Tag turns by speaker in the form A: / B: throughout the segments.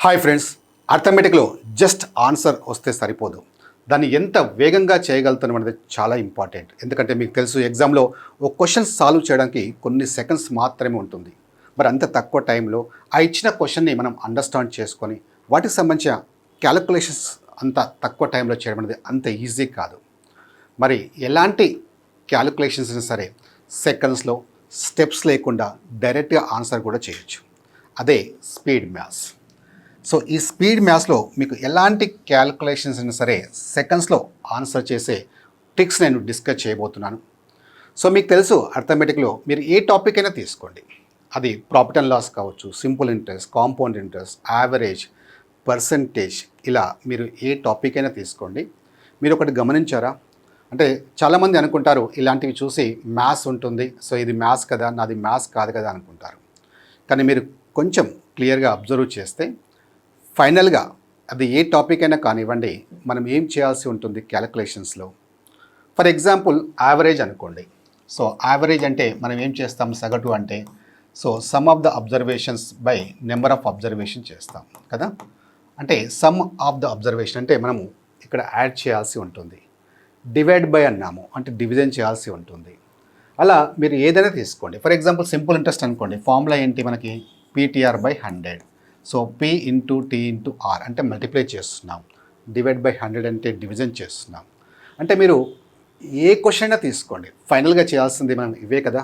A: Hi friends, అర్థమెటిక్లో just answer వస్తే సరిపోదు. దాన్ని ఎంత వేగంగా చేయగలుగుతాం అనేది చాలా ఇంపార్టెంట్. ఎందుకంటే మీకు తెలుసు, ఎగ్జామ్లో ఒక క్వశ్చన్ సాల్వ్ చేయడానికి కొన్ని సెకండ్స్ మాత్రమే ఉంటుంది. మరి అంత తక్కువ టైంలో ఆ ఇచ్చిన క్వశ్చన్ని మనం అండర్స్టాండ్ చేసుకొని వాటికి సంబంధించిన క్యాలిక్యులేషన్స్ అంత తక్కువ టైంలో చేయడం అనేది అంత ఈజీ కాదు. మరి ఎలాంటి క్యాలిక్యులేషన్స్ అయినా సరే సెకండ్స్లో స్టెప్స్ లేకుండా డైరెక్ట్గా ఆన్సర్ కూడా చేయొచ్చు. అదే స్పీడ్ మ్యాథ్స్. సో ఈ స్పీడ్ మ్యాథ్స్లో మీకు ఎలాంటి క్యాలిక్యులేషన్స్ అయినా సరే సెకండ్స్లో ఆన్సర్ చేసే ట్రిక్స్ నేను డిస్కస్ చేయబోతున్నాను. సో మీకు తెలుసు, అర్థమెటిక్లో మీరు ఏ టాపిక్ అయినా తీసుకోండి, అది ప్రాఫిట్ అండ్ లాస్ కావచ్చు, simple interest, compound interest, average, percentage, ఇలా మీరు ఏ టాపిక్ అయినా తీసుకోండి. మీరు ఒకటి గమనించారా? అంటే చాలామంది అనుకుంటారు ఇలాంటివి చూసి మ్యాథ్స్ ఉంటుంది, సో ఇది మ్యాథ్స్ కదా, నాది మ్యాథ్స్ కాదు కదా అనుకుంటారు. కానీ మీరు కొంచెం క్లియర్గా అబ్జర్వ్ చేస్తే ఫైనల్గా అది ఏ టాపిక్ అయినా కానివ్వండి, మనం ఏం చేయాల్సి ఉంటుంది క్యాలిక్యులేషన్స్లో. ఫర్ ఎగ్జాంపుల్ యావరేజ్ అనుకోండి. సో యావరేజ్ అంటే మనం ఏం చేస్తాం, సగటు అంటే so some of the observations by number of observation చేస్తాం కదా. అంటే సమ్ ఆఫ్ ద అబ్జర్వేషన్ అంటే మనము ఇక్కడ యాడ్ చేయాల్సి ఉంటుంది. డివైడ్ బై అన్నాము అంటే డివిజన్ చేయాల్సి ఉంటుంది. అలా మీరు ఏదైనా తీసుకోండి. ఫర్ ఎగ్జాంపుల్ సింపుల్ ఇంట్రెస్ట్ అనుకోండి, ఫార్ములా ఏంటి మనకి, PTR by 100. So P into T into R అంటే మల్టిప్లై చేస్తున్నాం, డివైడ్ బై 100 అంటే డివిజన్ చేస్తున్నాం. అంటే మీరు ఏ క్వశ్చన్ అయినా తీసుకోండి, ఫైనల్గా చేయాల్సింది మనం ఇవే కదా.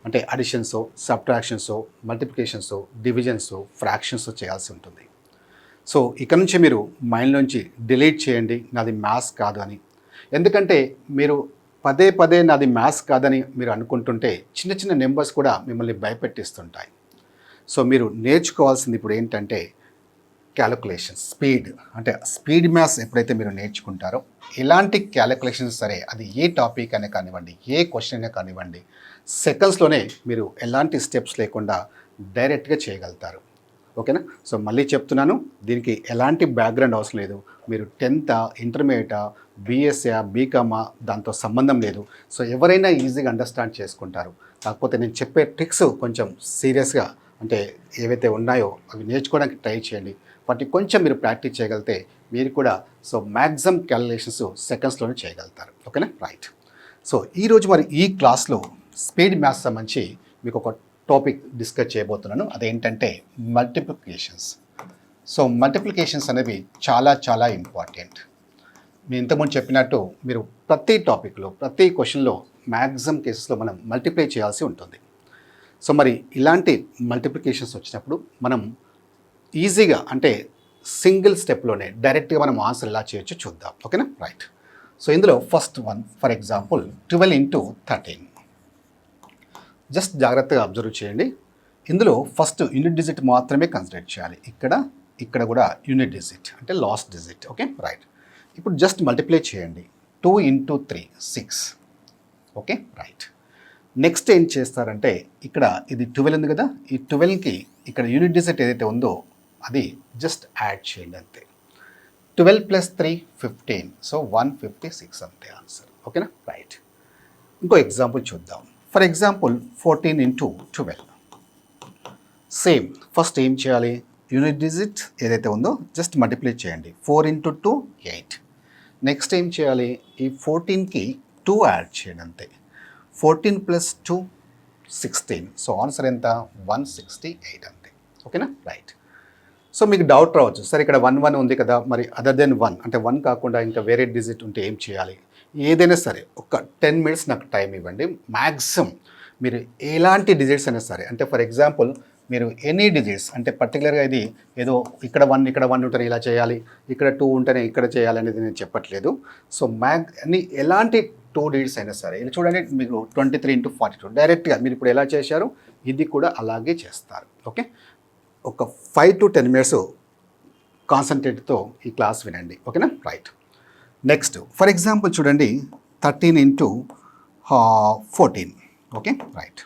A: అంటే అడిషన్సో, సబ్ట్రాక్షన్సో, మల్టిప్లికేషన్సో, డివిజన్సో, ఫ్రాక్షన్సో చేయాల్సి ఉంటుంది. సో ఇక నుంచి మీరు మైండ్ నుంచి డిలీట్ చేయండి నాది మ్యాథ్స్ కాదు అని. ఎందుకంటే మీరు పదే పదే నాది మ్యాథ్స్ కాదని మీరు అనుకుంటుంటే చిన్న చిన్న నెంబర్స్ కూడా మిమ్మల్ని భయపెట్టిస్తుంటాయి. సో మీరు నేర్చుకోవాల్సింది ఇప్పుడు ఏంటంటే క్యాలిక్యులేషన్ స్పీడ్. అంటే స్పీడ్ మ్యాథ్స్ ఎప్పుడైతే మీరు నేర్చుకుంటారో ఎలాంటి క్యాలిక్యులేషన్స్ సరే, అది ఏ టాపిక్ అయినా కానివ్వండి, ఏ క్వశ్చన్ అయినా కానివ్వండి, సెకండ్స్లోనే మీరు ఎలాంటి స్టెప్స్ లేకుండా డైరెక్ట్గా చేయగలుగుతారు. ఓకేనా? సో మళ్ళీ చెప్తున్నాను, దీనికి ఎలాంటి బ్యాక్గ్రౌండ్ అవసరం లేదు. మీరు 10th, ఇంటర్మీడియటా, బీఎస్సీ, బీకామా, దాంతో సంబంధం లేదు. సో ఎవరైనా ఈజీగా అండర్స్టాండ్ చేసుకుంటారు. కాకపోతే నేను చెప్పే ట్రిక్స్ కొంచెం సీరియస్గా, అంటే ఏవైతే ఉన్నాయో అవి నేర్చుకోవడానికి ట్రై చేయండి. వాటిని కొంచెం మీరు ప్రాక్టీస్ చేయగలిగితే మీరు కూడా సో మ్యాక్సిమం క్యాలిక్యులేషన్స్ సెకండ్స్లోనే చేయగలుగుతారు. ఓకేనా? రైట్. సో ఈరోజు మరి ఈ క్లాస్లో స్పీడ్ మ్యాథ్స్ సంబంధించి మీకు ఒక టాపిక్ డిస్కస్ చేయబోతున్నాను. అదేంటంటే మల్టిప్లికేషన్స్. సో మల్టిప్లికేషన్స్ అనేవి చాలా చాలా ఇంపార్టెంట్. నేను ఇంతకుముందు చెప్పినట్టు మీరు ప్రతి టాపిక్లో, ప్రతి క్వశ్చన్లో మ్యాక్సిమం కేసెస్లో మనం మల్టిప్లై చేయాల్సి ఉంటుంది. సో మరి ఇలాంటి మల్టిప్లికేషన్స్ వచ్చినప్పుడు మనం ఈజీగా, అంటే సింగిల్ స్టెప్లోనే డైరెక్ట్గా మనం ఆన్సర్ ఎలా చేయొచ్చో చూద్దాం. ఓకేనా? రైట్. సో ఇందులో first one, for example 12 into 13. Just జాగ్రత్తగా అబ్జర్వ్ చేయండి. ఇందులో ఫస్ట్ యూనిట్ డిజిట్ మాత్రమే కన్సిడర్ చేయాలి. ఇక్కడ కూడా యూనిట్ డిజిట్ అంటే లాస్ట్ డిజిట్. Okay, right. ఇప్పుడు జస్ట్ మల్టిప్లై చేయండి. 2 ఇంటూ 3 6. Okay, right. నెక్స్ట్ ఏం చేస్తారంటే ఇక్కడ ఇది 12 ఉంది కదా, ఈ 12కి ఇక్కడ యూనిట్ డిజిట్ ఏదైతే ఉందో అది జస్ట్ యాడ్ చేయండి అంతే. 12 ప్లస్ 3 15. సో 156 అంతే ఆన్సర్. ఓకేనా? రైట్. ఇంకో ఎగ్జాంపుల్ చూద్దాం. For example 14 into 12. Same, first ఏం చేయాలి, యూనిట్ డిజిట్ ఏదైతే ఉందో జస్ట్ మల్టిప్లై చేయండి. 4 ఇంటూ 2 8. నెక్స్ట్ ఏం చేయాలి, ఈ 14కి 2 యాడ్ చేయండి అంతే. 14 ప్లస్ 2 16. సో ఆన్సర్ ఎంత, 168 అంతే. ఓకేనా? రైట్. సో మీకు డౌట్ రావచ్చు, సరే ఇక్కడ 1 ఉంది కదా, మరి అదర్ దెన్ 1 అంటే 1 కాకుండా ఇంకా వేరే డిజిట్ ఉంటే ఏం చేయాలి? ఏదైనా సరే ఒక 10 మినిట్స్ నాకు టైం ఇవ్వండి. మ్యాక్సిమం మీరు ఎలాంటి డిజిట్స్ అయినా సరే, అంటే ఫర్ ఎగ్జాంపుల్ మీరు ఎనీ డిజిట్స్, అంటే పర్టికులర్గా ఇది ఏదో ఇక్కడ 1 ఉంటేనే ఇలా చేయాలి, ఇక్కడ 2 ఉంటేనే ఇక్కడ చేయాలి అనేది నేను చెప్పట్లేదు. సో ఎలాంటి 2 డిజిట్స్ అయినా సరే, ఇది చూడండి మీకు 23 ఇంటూ 42 డైరెక్ట్గా మీరు ఇప్పుడు ఎలా చేశారు ఇది కూడా అలాగే చేస్తారు. ఓకే, ఒక 5 to 10 మినిట్స్ కాన్సన్ట్రేట్తో ఈ క్లాస్ వినండి. ఓకేనా? రైట్. నెక్స్ట్ ఫర్ ఎగ్జాంపుల్ చూడండి 13 ఇంటూ 14. Okay, right.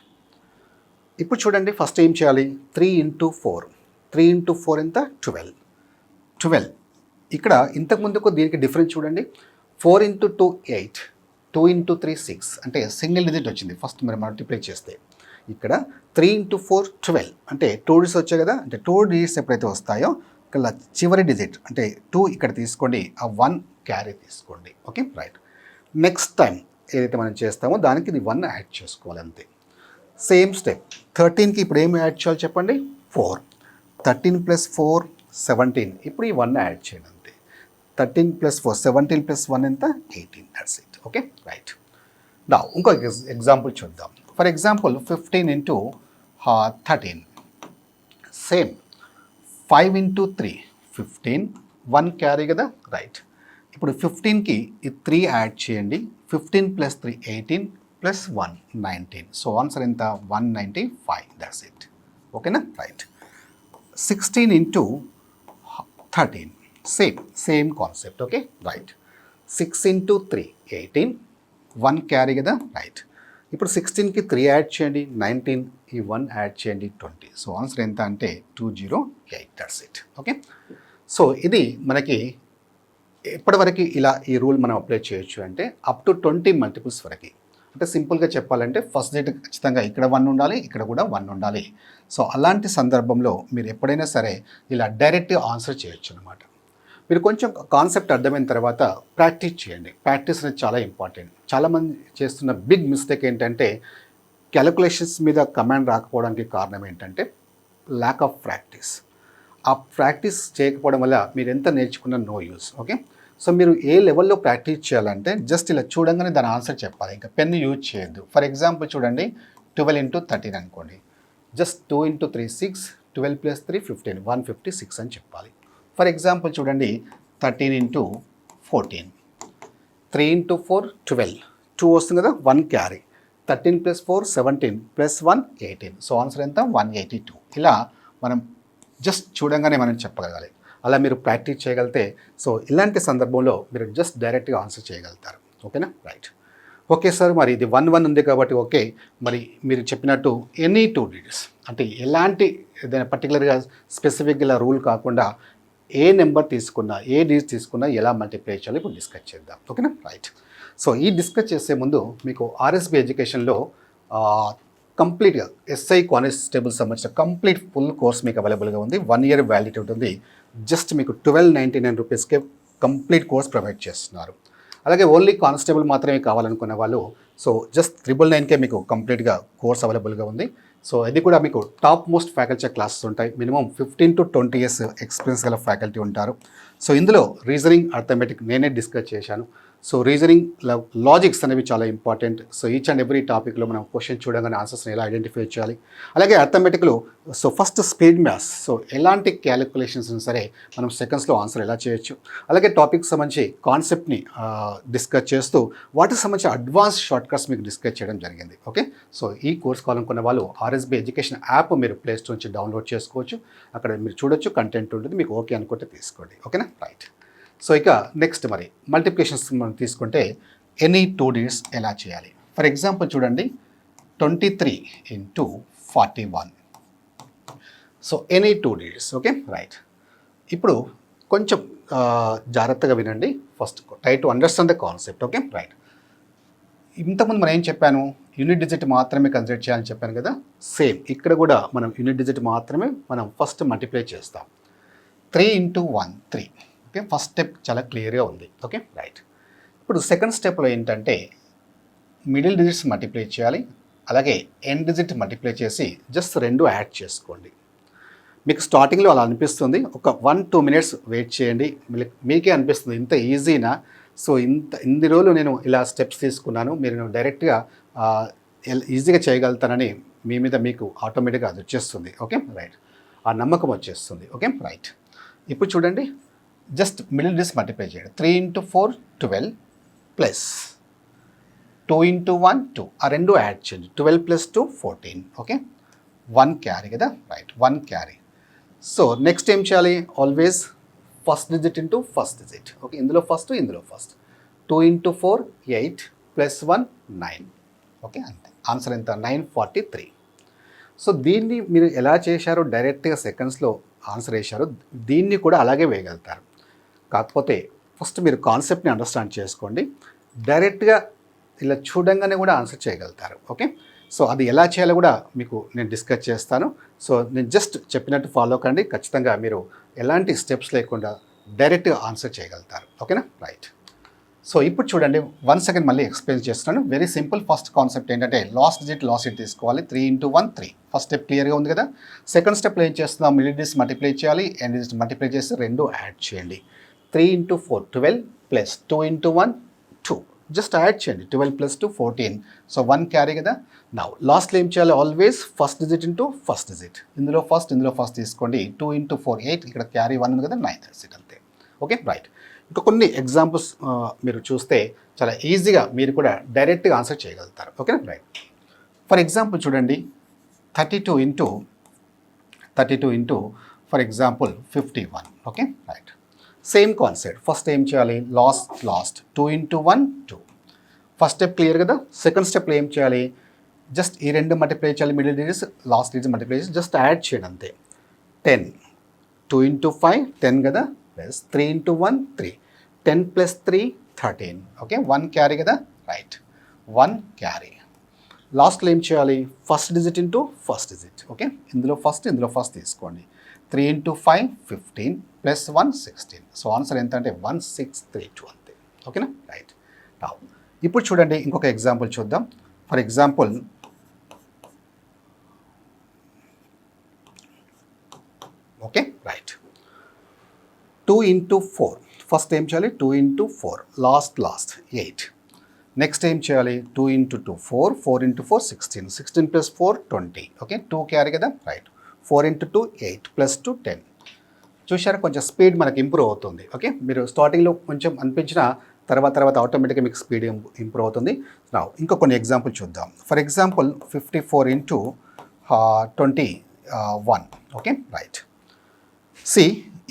A: ఇప్పుడు చూడండి ఫస్ట్ ఏం చేయాలి, 3 ఇంటూ 4. 3 ఇంటూ 4 ఎంత, 12. ఇక్కడ ఇంతకుముందుకు దీనికి డిఫరెన్స్ చూడండి. 4 ఇంటూ 2 8. 2 ఇంటూ 3 6. అంటే సింగిల్ డిజిట్ వచ్చింది ఫస్ట్ మీరు మల్టిప్లై చేస్తే. ఇక్కడ 3 ఇంటూ 4 12. అంటే 2 డిజిట్స్ వచ్చాయి కదా, అంటే 2 డిజిట్స్ ఎప్పుడైతే వస్తాయో ఇక్కడ చివరి డిజిట్ అంటే 2 ఇక్కడ తీసుకోండి, ఆ 1 క్యారీ తీసుకోండి. Okay right. నెక్స్ట్ టైం ఏదైతే మనం చేస్తామో దానికి ఇది 1 యాడ్ చేసుకోవాలి అంతే. సేమ్ స్టెప్ 13కి ఇప్పుడు ఏమి యాడ్ చేయాలి చెప్పండి, 4. 13 + 4 17. ఇప్పుడు ఈ 1 యాడ్ చేయండి అంతే. 13 + 4 17 + 1 ఎంత, 18. That's it. Okay right. నా ఇంకొక ఎగ్జాంపుల్ చూద్దాం. For example 15 × 13. సేమ్ 5 × 3 15, 1 క్యారీ కదా రైట్. ఇప్పుడు 15కి ఈ 3 యాడ్ చేయండి. 15 + 3 18 + 1 19. సో ఆన్సర్ ఎంత, 195. That's it. ఓకేనా right. 16 × 13. Same concept. Okay right. 6 × 3 18, 1 carry కదా రైట్. ఇప్పుడు 16కి 3 యాడ్ చేయండి 19, ఈ 1 యాడ్ చేయండి 20. సో ఆన్సర్ ఎంత అంటే 208. That's it. ఓకే. సో ఇది మనకి ఎప్పటివరకు ఇలా ఈ రూల్ మనం అప్లై చేయొచ్చు అంటే అప్ టు 20 మల్టిపుల్స్ వరకు. అంటే సింపుల్గా చెప్పాలంటే ఫస్ట్ డిజిట్ ఖచ్చితంగా ఇక్కడ 1 ఉండాలి, ఇక్కడ కూడా 1 ఉండాలి. సో అలాంటి సందర్భంలో మీరు ఎప్పుడైనా సరే ఇలా డైరెక్ట్గా ఆన్సర్ చేయొచ్చు అనమాట. మీరు కొంచెం కాన్సెప్ట్ అర్థమైన తర్వాత ప్రాక్టీస్ చేయండి. ప్రాక్టీస్ అనేది చాలా ఇంపార్టెంట్. చాలామంది చేస్తున్న బిగ్ మిస్టేక్ ఏంటంటే క్యాలిక్యులేషన్స్ మీద కమాండ్ రాకపోవడానికి కారణం ఏంటంటే ల్యాక్ ఆఫ్ ప్రాక్టీస్. ఆ ప్రాక్టీస్ చేయకపోవడం వల్ల మీరు ఎంత నేర్చుకున్నా నో యూస్. ఓకే. సో మీరు ఏ లెవెల్లో ప్రాక్టీస్ చేయాలంటే జస్ట్ ఇలా చూడంగానే దాని ఆన్సర్ చెప్పాలి, ఇంకా పెన్ యూజ్ చేయొద్దు. ఫర్ ఎగ్జాంపుల్ చూడండి 12 × 13 అనుకోండి. జస్ట్ 2 × 3 6, 12 + 3 15, 156 అని చెప్పాలి. ఫర్ ఎగ్జాంపుల్ చూడండి 13 × 14, 3 × 4 12, 2 వస్తుంది కదా 1 క్యారీ. 13 + 4 17 + 1 18. సో ఆన్సర్ ఎంత, 182. ఇలా మనం జస్ట్ చూడంగానే మనం చెప్పగలగాలి. అలా మీరు ప్రాక్టీస్ చేయగలిగితే సో ఇలాంటి సందర్భంలో మీరు జస్ట్ డైరెక్ట్గా ఆన్సర్ చేయగలుగుతారు. ఓకేనా రైట్. ఓకే సార్, మరి ఇది 1 ఉంది కాబట్టి ఓకే. మరి మీరు చెప్పినట్టు ఎనీ 2 డిజిట్స్ అంటే ఎలాంటి ఏదైనా పర్టికులర్గా స్పెసిఫిక్గా ఇలా రూల్ కాకుండా ఏ నెంబర్ తీసుకున్నా, ఏ డిజిట్ తీసుకున్నా ఎలా మల్టిప్లై చేయాలో ఇప్పుడు డిస్కస్ చేద్దాం. ఓకేనా రైట్. సో ఈ డిస్కస్ చేసే ముందు మీకు ఆర్ఎస్బి ఎడ్యుకేషన్లో కంప్లీట్గా ఎస్ఐ కానిస్టేబుల్ సంబంధించిన కంప్లీట్ ఫుల్ కోర్స్ మీకు అవైలబుల్గా ఉంది. 1 ఇయర్ వ్యాలిడిటీ ఉంటుంది. జస్ట్ మీకు 1299 రూపీస్కే కంప్లీట్ కోర్స్ ప్రొవైడ్ చేస్తున్నారు. అలాగే ఓన్లీ కానిస్టేబుల్ మాత్రమే కావాలనుకున్న వాళ్ళు సో జస్ట్ 999కే మీకు కంప్లీట్గా కోర్స్ అవైలబుల్గా ఉంది. సో ఇది కూడా మీకు టాప్ మోస్ట్ ఫ్యాకల్టీ క్లాసెస్ ఉంటాయి. మినిమం 15 to 20 years ఎక్స్పీరియన్స్ గల ఫ్యాకల్టీ ఉంటారు. సో ఇందులో రీజనింగ్, అర్థమెటిక్ నేనే డిస్కస్ చేశాను. సో రీజనింగ్, లాజిక్స్ అనేవి చాలా important. So each and every టాపిక్లో మనం క్వశ్చన్ చూడగానే ఆన్సర్స్ని ఎలా ఐడెంటిఫై చేయాలి. అలాగే అర్థమెటిక్లో so first speed maths, so ఎలాంటి క్యాలిక్యులేషన్స్ సరే మనం సెకండ్స్లో ఆన్సర్ ఎలా చేయొచ్చు. అలాగే టాపిక్ సంబంధించి కాన్సెప్ట్ని డిస్కస్ చేస్తూ వాటికి సంబంధించి అడ్వాన్స్ షార్ట్ కట్స్ మీకు డిస్కస్ చేయడం జరిగింది. ఓకే. సో ఈ కోర్స్ కావాలనుకున్న వాళ్ళు ఆర్ఎస్బి ఎడ్యుకేషన్ యాప్ మీరు ప్లే స్టోర్ నుంచి డౌన్లోడ్ చేసుకోవచ్చు. అక్కడ మీరు చూడొచ్చు, కంటెంట్ ఉంటుంది. మీకు ఓకే అనుకుంటే తీసుకోండి. ఓకేనా రైట్. సో ఇక నెక్స్ట్ మరి మల్టిప్లికేషన్స్ మనం తీసుకుంటే ఎనీ 2 డిజిట్స్ ఎలా చేయాలి. ఫర్ ఎగ్జాంపుల్ చూడండి 23 × 41. So any 2 digits. Okay right. ఇప్పుడు కొంచెం జాగ్రత్తగా వినండి. First try to understand the concept. Okay right. ఇంతకుముందు మనం ఏం చెప్పాను, యూనిట్ డిజిట్ మాత్రమే కన్సిడర్ చేయాలని చెప్పాను కదా. సేమ్ ఇక్కడ కూడా మనం యూనిట్ డిజిట్ మాత్రమే మనం ఫస్ట్ మల్టిప్లై చేస్తాం. 3 × 1 3. ఓకే. ఫస్ట్ స్టెప్ చాలా క్లియర్గా ఉంది. Okay right. ఇప్పుడు సెకండ్ స్టెప్లో ఏంటంటే మిడిల్ డిజిట్స్ మల్టిప్లై చేయాలి. అలాగే ఎండ్ డిజిట్ మల్టిప్లై చేసి జస్ట్ 2 యాడ్ చేసుకోండి. మీకు స్టార్టింగ్లో అలా అనిపిస్తుంది. ఒక 1-2 minutes వెయిట్ చేయండి. మీకే అనిపిస్తుంది ఇంత ఈజీనా. సో ఇన్ని రోజులు నేను ఇలా స్టెప్స్ తీసుకున్నాను, మీరు డైరెక్ట్గా ఈజీగా చేయగలుగుతానని మీ మీద మీకు ఆటోమేటిక్గా అది వచ్చేస్తుంది. Okay right. ఆ నమ్మకం వచ్చేస్తుంది. Okay right. ఇప్పుడు చూడండి జస్ట్ మిడిల్ డిజిట్స్ మల్టిప్లై చేయండి. 3 × 4 12 ప్లస్ 2 × 1 2. ఆ 2 యాడ్ చేయండి. 12 + 2 14. ఓకే. 1 క్యారీ కదా రైట్. 1 క్యారీ. సో నెక్స్ట్ ఏం చేయాలి, always first digit into first digit. Okay. ఇందులో ఫస్ట్, ఇందులో ఫస్ట్. 2 × 4 8 + 1 9. ఓకే అంతే. ఆన్సర్ ఎంత, 943. సో దీన్ని మీరు ఎలా చేశారో డైరెక్ట్గా సెకండ్స్లో ఆన్సర్ వేశారు, దీన్ని కూడా అలాగే వేయగలుగుతారు. కాకపోతే ఫస్ట్ మీరు కాన్సెప్ట్ని అండర్స్టాండ్ చేసుకోండి. డైరెక్ట్గా ఇలా చూడంగానే కూడా ఆన్సర్ చేయగలుగుతారు. ఓకే. సో అది ఎలా చేయాలో కూడా మీకు నేను డిస్కస్ చేస్తాను. సో నేను జస్ట్ చెప్పినట్టు ఫాలో కండి. ఖచ్చితంగా మీరు ఎలాంటి స్టెప్స్ లేకుండా డైరెక్ట్గా ఆన్సర్ చేయగలుగుతారు. ఓకేనా? రైట్. సో ఇప్పుడు చూడండి, 1 సెకండ్ మళ్ళీ ఎక్స్ప్లెయిన్ చేస్తున్నాను. Very simple. ఫస్ట్ కాన్సెప్ట్ ఏంటంటే లాస్ట్ డిజిట్ తీసుకోవాలి. 3 × 1 3. ఫస్ట్ స్టెప్ క్లియర్గా ఉంది కదా. సెకండ్ స్టెప్లో ఏం చేస్తున్నాం, మిడిల్ డిజిట్ మల్టిప్లై చేయాలి, ఎండ్ డిజిట్ మల్టిప్లై చేసి 2 యాడ్ చేయండి. 3 × 4 12 ప్లస్ 2 × 1 2. జస్ట్ యాడ్ చేయండి. 12 + 2 14. సో 1 క్యారీ కదా. నౌ లాస్ట్లో ఏం చేయాలి, always first digit into first digit. ఇందులో ఫస్ట్ తీసుకోండి. 2 × 4 8. ఇక్కడ క్యారీ 1 ఉంది కదా, 9 డిజిట్ అంతే. Okay right. ఇంకా కొన్ని ఎగ్జాంపుల్స్ మీరు చూస్తే చాలా ఈజీగా మీరు కూడా డైరెక్ట్గా ఆన్సర్ చేయగలుగుతారు. Okay right. ఫర్ ఎగ్జాంపుల్ చూడండి, 32 into for example 51. Okay right. Same concept. First ఏం చేయాలి, లాస్ట్ 2 × 1 2. ఫస్ట్ స్టెప్ క్లియర్ కదా. సెకండ్ స్టెప్లో ఏం చేయాలి, జస్ట్ ఈ 2 మల్టిప్లై చేయాలి, middle digits last digit multiply చేసి జస్ట్ యాడ్ చేయండి అంతే. 10 2 × 5 10 కదా, ప్లస్ 3 × 1 3. 10 + 3 13. ఓకే 1 క్యారీ కదా. Right, 1 carry. లాస్ట్లో ఏం చేయాలి, first digit into first digit. Okay ఇందులో ఫస్ట్ తీసుకోండి. 3 × 5 15 ప్లస్ 1 16. సో ఆన్సర్ ఎంత అంటే 1632 అంతే. ఓకేనా రైట్. ఇప్పుడు చూడండి, ఇంకొక ఎగ్జాంపుల్ చూద్దాం. For example okay right, 2 × 4. First ఏం చేయాలి, 2 × 4 లాస్ట్ 8. నెక్స్ట్ ఏం చేయాలి, 2 × 2 4 4 × 4 16 16 + 4 20. ఓకే 2 క్యారీ కదా. రైట్. 4 × 2 8 + 2 10. చూశారా, కొంచెం స్పీడ్ మనకి ఇంప్రూవ్ అవుతుంది. ఓకే మీరు స్టార్టింగ్లో కొంచెం అనిపించిన తర్వాత ఆటోమేటిక్గా మీకు స్పీడ్ ఇంప్రూవ్ అవుతుంది. ఇంకా కొన్ని ఎగ్జాంపుల్ చూద్దాం. For example 54 × 21. Okay right.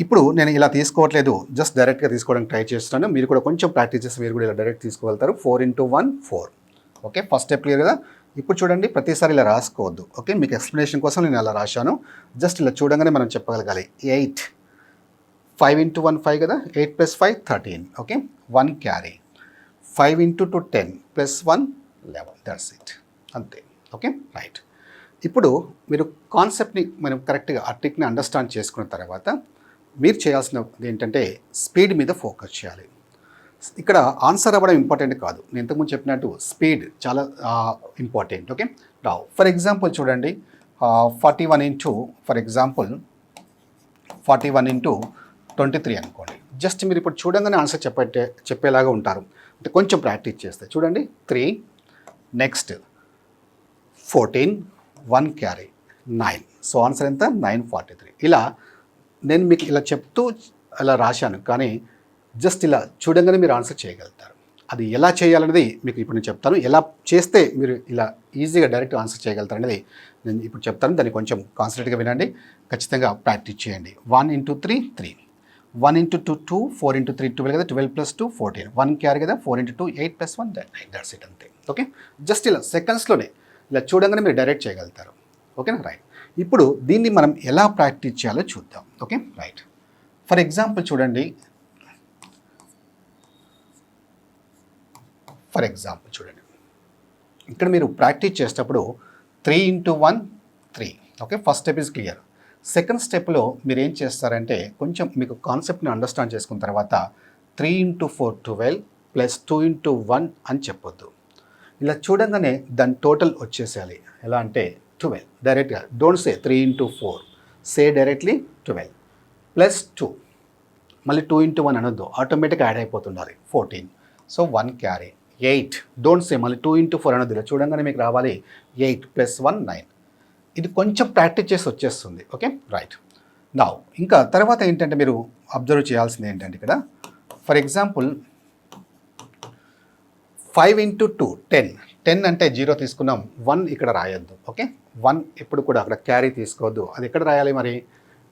A: ఇప్పుడు నేను ఇలా తీసుకోవట్లేదు, జస్ట్ డైరెక్ట్గా తీసుకోవడానికి ట్రై చేస్తున్నాను. మీరు కూడా కొంచెం ప్రాక్టీస్ చేస్తే మీరు కూడా ఇలా డైరెక్ట్ తీసుకోగలుగుతారు. 4 × 1 4. ఓకే ఫస్ట్ స్టెప్ క్లియర్ కదా. ఇప్పుడు చూడండి, ప్రతిసారి ఇలా రాసుకోవద్దు. ఓకే మీకు ఎక్స్ప్లెనేషన్ కోసం నేను అలా రాశాను. జస్ట్ ఇలా చూడంగానే మనం చెప్పగలగాలి. 8 5 × 1 5 కదా, 8 + 5 13. Okay 1 carry. 5 × 2 10 + 1 11. దట్స్ ఇట్ అంతే. Okay right. ఇప్పుడు మీరు కాన్సెప్ట్ని మనం కరెక్ట్గా ఆ ట్రిక్ని అండర్స్టాండ్ చేసుకున్న తర్వాత మీరు చేయాల్సినది ఏంటంటే స్పీడ్ మీద ఫోకస్ చేయాలి. ఇక్కడ ఆన్సర్ అవ్వడం ఇంపార్టెంట్ కాదు, నేను ఇంతకుముందు చెప్పినట్టు స్పీడ్ చాలా ఇంపార్టెంట్. ఓకే ఫర్ ఎగ్జాంపుల్ చూడండి, 41 × 23 అనుకోండి. జస్ట్ మీరు ఇప్పుడు చూడంగానే ఆన్సర్ చెప్పేలాగా ఉంటారు. అంటే కొంచెం ప్రాక్టీస్ చేస్తే చూడండి. 3 నెక్స్ట్ 14 1 క్యారీ 9. సో ఆన్సర్ ఎంత 943. ఇలా నేను మీకు ఇలా చెప్తూ అలా రాశాను, కానీ జస్ట్ ఇలా చూడంగానే మీరు ఆన్సర్ చేయగలుగుతారు. అది ఎలా చేయాలనేది మీకు ఇప్పుడు నేను చెప్తాను. ఎలా చేస్తే మీరు ఇలా ఈజీగా డైరెక్ట్ ఆన్సర్ చేయగలుగుతారు అనేది నేను ఇప్పుడు చెప్తాను. దాన్ని కొంచెం కాన్సన్ట్రేట్గా వినండి, ఖచ్చితంగా ప్రాక్టీస్ చేయండి. 1 × 3 3. 1 × 2 2. 4 × 3 12 కదా, 12 + 2 14. 1 క్యారీ కదా. 4 × 2 8 + 1 9. దట్స్ ఇట్ అంతే. ఓకే జస్ట్ ఇలా సెకండ్స్లోనే ఇలా చూడంగానే మీరు డైరెక్ట్ చేయగలుగుతారు. ఓకేనా రైట్. ఇప్పుడు దీన్ని మనం ఎలా ప్రాక్టీస్ చేయాలో చూద్దాం. Okay right. ఫర్ ఎగ్జాంపుల్ చూడండి, ఇక్కడ మీరు ప్రాక్టీస్ చేసేటప్పుడు 3 × 1 3. Okay first step is clear. Second స్టెప్లో మీరు ఏం చేస్తారంటే కొంచెం మీకు కాన్సెప్ట్ని అండర్స్టాండ్ చేసుకున్న తర్వాత 3 × 4 12 ప్లస్ 2 × 1 అని చెప్పొద్దు. ఇలా చూడంగానే దాని టోటల్ వచ్చేసేయాలి. ఎలా అంటే 12 డైరెక్ట్గా. Don't say 3 × 4, say directly 12 plus 2. మళ్ళీ 2 × 1 అనొద్దు, ఆటోమేటిక్గా యాడ్ అయిపోతుండాలి 14. So 1 carry. 8 డోంట్ సే మళ్ళీ 2 × 4 అనొద్దు, ఇలా చూడంగానే మీకు రావాలి 8 + 1 9. ఇది కొంచెం ప్రాక్టీస్ చేసి వచ్చేస్తుంది. Okay right. నా ఇంకా తర్వాత ఏంటంటే మీరు అబ్జర్వ్ చేయాల్సింది ఏంటంటే ఇక్కడ ఫర్ ఎగ్జాంపుల్ 5 × 2 10. 10 అంటే 0 తీసుకున్నాం, 1 ఇక్కడ రాయొద్దు. ఓకే 1 ఎప్పుడు కూడా అక్కడ క్యారీ తీసుకోవద్దు. అది ఎక్కడ రాయాలి మరి,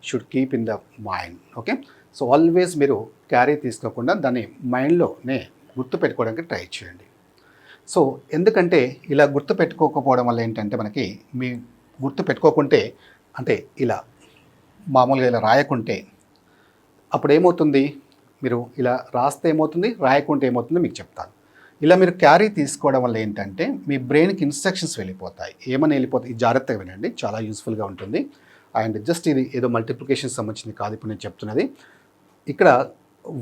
A: should keep in the mind. Okay so always మీరు క్యారీ తీసుకోకుండా దాన్ని మైండ్లోనే గుర్తుపెట్టుకోవడానికి ట్రై చేయండి. సో ఎందుకంటే ఇలా గుర్తుపెట్టుకోకపోవడం వల్ల ఏంటంటే మనకి మీ గుర్తు పెట్టుకోకుంటే అంటే ఇలా మామూలుగా ఇలా రాయకుంటే అప్పుడు ఏమవుతుంది, మీరు ఇలా రాస్తే ఏమవుతుంది, రాయకుంటే ఏమవుతుందో మీకు చెప్తాను. ఇలా మీరు క్యారీ తీసుకోవడం వల్ల ఏంటంటే మీ బ్రెయిన్కి ఇన్స్ట్రక్షన్స్ వెళ్ళిపోతాయి. ఏమని వెళ్ళిపోతాయి, జాగ్రత్తగా వినండి, చాలా యూస్ఫుల్గా ఉంటుంది. అండ్ జస్ట్ ఇది ఏదో మల్టిప్లికేషన్ సంబంధించింది కాదు ఇప్పుడు నేను చెప్తున్నది. ఇక్కడ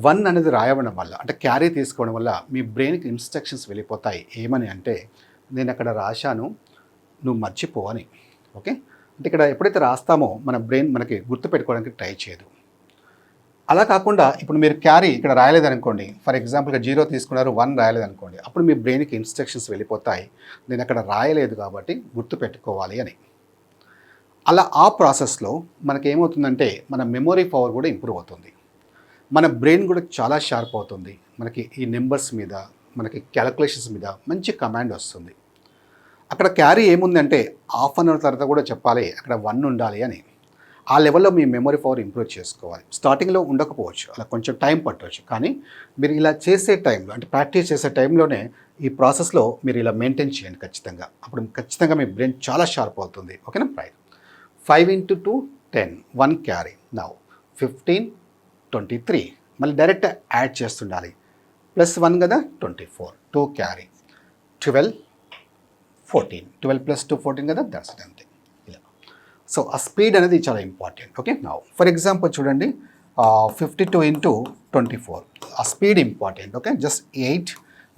A: 1 అనేది రాయడం వల్ల అంటే క్యారీ తీసుకోవడం వల్ల మీ బ్రెయిన్కి ఇన్స్ట్రక్షన్స్ వెళ్ళిపోతాయి. ఏమని అంటే నేను అక్కడ రాశాను నువ్వు మర్చిపో అని. ఓకే, అంటే ఇక్కడ ఎప్పుడైతే రాస్తామో మన బ్రెయిన్ మనకి గుర్తుపెట్టుకోవడానికి ట్రై చేయదు. అలా కాకుండా ఇప్పుడు మీరు క్యారీ ఇక్కడ రాయలేదనుకోండి, ఫర్ ఎగ్జాంపుల్గా 0 తీసుకున్నారు 1 రాయలేదనుకోండి, అప్పుడు మీ బ్రెయిన్కి ఇన్స్ట్రక్షన్స్ వెళ్ళిపోతాయి నేను అక్కడ రాయలేదు కాబట్టి గుర్తుపెట్టుకోవాలి అని. అలా ఆ ప్రాసెస్లో మనకేమవుతుందంటే మన మెమొరీ పవర్ కూడా ఇంప్రూవ్ అవుతుంది, మన బ్రెయిన్ కూడా చాలా షార్ప్ అవుతుంది. మనకి ఈ నెంబర్స్ మీద మనకి క్యాలిక్యులేషన్స్ మీద మంచి కమాండ్ వస్తుంది. అక్కడ క్యారీ ఏముందంటే హాఫ్ అన్ అవర్ తర్వాత కూడా చెప్పాలి అక్కడ 1 ఉండాలి అని. ఆ లెవెల్లో మీ మెమొరీ పవర్ ఇంప్రూవ్ చేసుకోవాలి. స్టార్టింగ్లో ఉండకపోవచ్చు, అలా కొంచెం టైం పట్టవచ్చు, కానీ మీరు ఇలా చేసే టైంలో అంటే ప్రాక్టీస్ చేసే టైంలోనే ఈ ప్రాసెస్లో మీరు ఇలా మెయింటైన్ చేయండి ఖచ్చితంగా. అప్పుడు ఖచ్చితంగా మీ బ్రెయిన్ చాలా షార్ప్ అవుతుంది. ఓకేనా? రైట్. 5 into 2 10 1 carry. నౌ 15 23 మళ్ళీ డైరెక్ట్ యాడ్ చేస్తుండాలి. +1 కదా 24 2 క్యారీ. 12 14 12 + 2 14 కదా, దట్స్ ఇట్ అంతే. ఇలా సో ఆ స్పీడ్ అనేది చాలా important. Okay, now for example చూడండి 52 into 24 ఆ speed important. Okay, just 8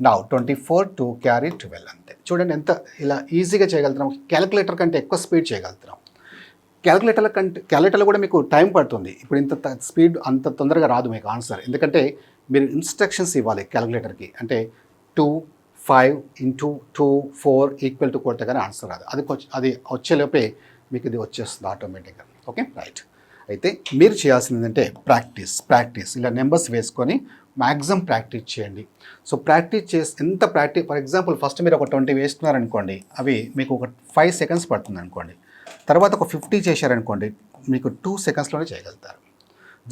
A: now 24 2 carry 12 అంతే. చూడండి ఎంత ఇలా ఈజీగా చేయగలుగుతున్నాం. క్యాలిక్యులేటర్ కంటే ఎక్కువ స్పీడ్ చేయగలుగుతున్నాం. క్యాలిక్యులేటర్లో కూడా మీకు టైం పడుతుంది. ఇప్పుడు ఇంత స్పీడ్ అంత తొందరగా రాదు మీకు ఆన్సర్, ఎందుకంటే మీరు ఇన్స్ట్రక్షన్స్ ఇవ్వాలి క్యాలిక్యులేటర్కి. అంటే 2 5 into 2 4 = కొడితే కానీ ఆన్సర్ రాదు. అది వచ్చేలోపే మీకు ఇది వచ్చేస్తుంది ఆటోమేటిక్గా. Okay, right. అయితే మీరు చేయాల్సింది ఏంటంటే ప్రాక్టీస్ ఇలా నెంబర్స్ వేసుకొని మ్యాక్సిమం ప్రాక్టీస్ చేయండి. సో ప్రాక్టీస్ చేసి ఎంత ప్రాక్టీస్, ఫర్ ఎగ్జాంపుల్ ఫస్ట్ మీరు ఒక 20 వేస్తున్నారనుకోండి, అవి మీకు ఒక 5 seconds పడుతుంది అనుకోండి. తర్వాత ఒక 50 చేశారనుకోండి, మీకు 2 secondsలోనే చేయగలుగుతారు.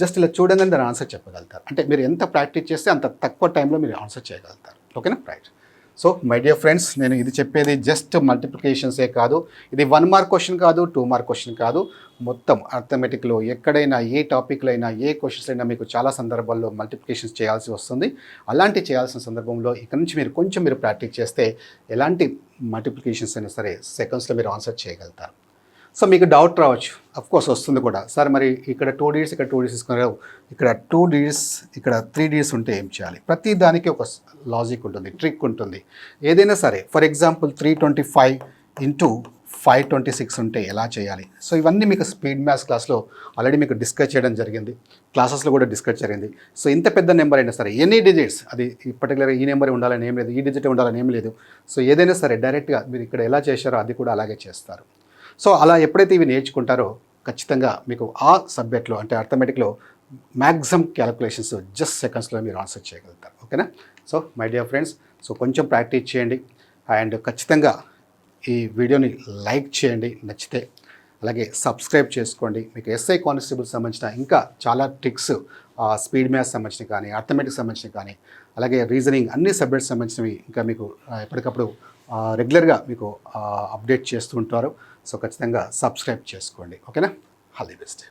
A: జస్ట్ ఇలా చూడంగానే దాని ఆన్సర్ చెప్పగలుగుతారు. అంటే మీరు ఎంత ప్రాక్టీస్ చేస్తే అంత తక్కువ టైంలో మీరు ఆన్సర్ చేయగలుగుతారు. ఓకేనా? Right. So my dear friends, నేను ఇది చెప్పేది జస్ట్ మల్టిప్లికేషన్సే కాదు, ఇది 1 mark క్వశ్చన్ కాదు, 2 mark క్వశ్చన్ కాదు. మొత్తం అర్థమెటిక్లో ఎక్కడైనా ఏ టాపిక్లో అయినా ఏ క్వశ్చన్స్ అయినా మీకు చాలా సందర్భాల్లో మల్టిప్లికేషన్స్ చేయాల్సి వస్తుంది. అలాంటి చేయాల్సిన సందర్భంలో ఇక్కడ నుంచి మీరు ప్రాక్టీస్ చేస్తే ఎలాంటి మల్టిప్లికేషన్స్ అయినా సరే సెకండ్స్లో మీరు ఆన్సర్ చేయగలుగుతారు. సో మీకు డౌట్ రావచ్చు, అఫ్కోర్స్ వస్తుంది కూడా, సార్ మరి ఇక్కడ 2 digits ఇక్కడ 2 digits తీసుకున్నారు, ఇక్కడ 2 digits ఇక్కడ 3 digits ఉంటే ఏం చేయాలి? ప్రతి దానికి ఒక లాజిక్ ఉంటుంది, ట్రిక్ ఉంటుంది. ఏదైనా సరే ఫర్ ఎగ్జాంపుల్ 325 into 526 ఉంటే ఎలా చేయాలి? సో ఇవన్నీ మీకు స్పీడ్ మ్యాథ్స్ క్లాస్లో ఆల్రెడీ మీకు డిస్కస్ చేయడం జరిగింది, క్లాసెస్లో కూడా డిస్కస్ జరిగింది. సో ఇంత పెద్ద నెంబర్ అయినా సరే ఎనీ డిజిట్స్, అది పర్టికులర్గా ఈ నెంబర్ ఉండాలని ఏం లేదు, ఈ డిజిట్ ఉండాలని ఏం లేదు. సో ఏదైనా సరే డైరెక్ట్గా మీరు ఇక్కడ ఎలా చేశారో అది కూడా అలాగే చేస్తారు. సో అలా ఎప్పుడైతే ఇవి నేర్చుకుంటారో ఖచ్చితంగా మీకు ఆ సబ్జెక్ట్లో అంటే అర్థమెటిక్లో మ్యాక్సిమం క్యాలిక్యులేషన్స్ జస్ట్ సెకండ్స్లో మీరు ఆన్సర్ చేయగలుగుతారు. ఓకేనా? So my dear friends, so కొంచెం ప్రాక్టీస్ చేయండి అండ్ ఖచ్చితంగా ఈ వీడియోని లైక్ చేయండి నచ్చితే, అలాగే సబ్స్క్రైబ్ చేసుకోండి. మీకు ఎస్ఐ కానిస్టేబుల్ సంబంధించిన ఇంకా చాలా ట్రిక్స్, స్పీడ్ మ్యాథ్స్ సంబంధించిన కానీ, అర్థమెటిక్స్ సంబంధించిన కానీ, అలాగే రీజనింగ్ అన్ని సబ్జెక్ట్స్ సంబంధించినవి ఇంకా మీకు ఎప్పటికప్పుడు రెగ్యులర్గా మీకు అప్డేట్ చేస్తూ ఉంటారు. సో ఖచ్చితంగా సబ్స్క్రైబ్ చేసుకోండి. ఓకేనా? All the best.